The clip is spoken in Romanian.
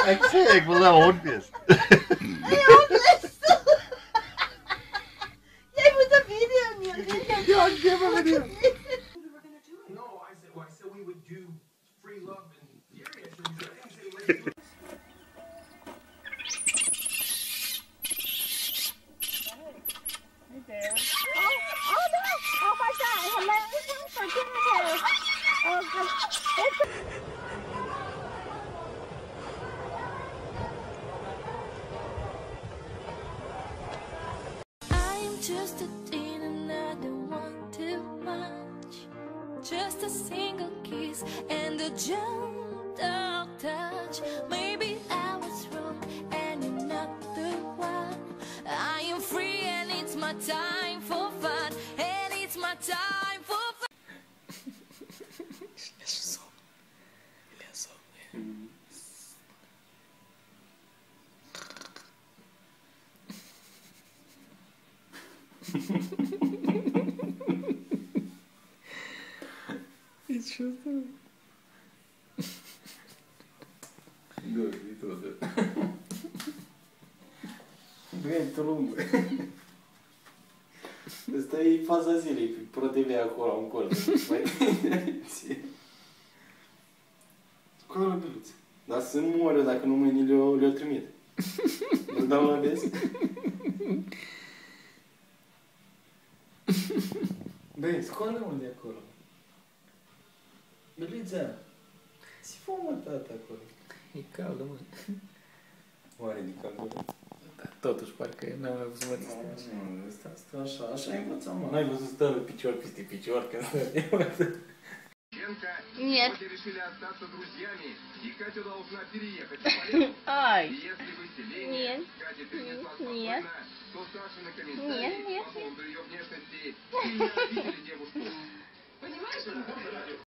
Ik zei, ik wil naar een hondbeest. Jij moet een video neerzetten. Ja, ik heb een video. No, I said we would do free love and Gary actually said, Oh no! Oh my god! Hello! Forgive me! Oh god! I'm just a teen and I don't want too much. Just a single kiss and a gentle touch. Maybe I was wrong and you're not the one. I am free and it's my time for fun. And it's my time for fun. It's just Good, you told it. Bine, tu lungă. Asta e faza zilei, ProTV acolo, în colț. Acolo, Beluț. Dar să nu moară dacă nu mâine le-o trimit. Îl dau la des? Băi, scoală-mă de acolo. Belița, ți fă mă, tata, acolo. E caldă, mă. Oare de caldă? Dar totuși, parcă n-am mai văzut măț. Nu, asta așa, așa ai învățat, mă. N-ai văzut stă picior peste пятерка, când stă. Нет. решили остаться друзьями, и Катя должна переехать в Полесье. Ай. И если вы селение, Нет. Катя перенесла Нет. спокойно, то Саша на Нет, комментарии нет, по поводу ее внешности и не обидели девушку. Понимаешь?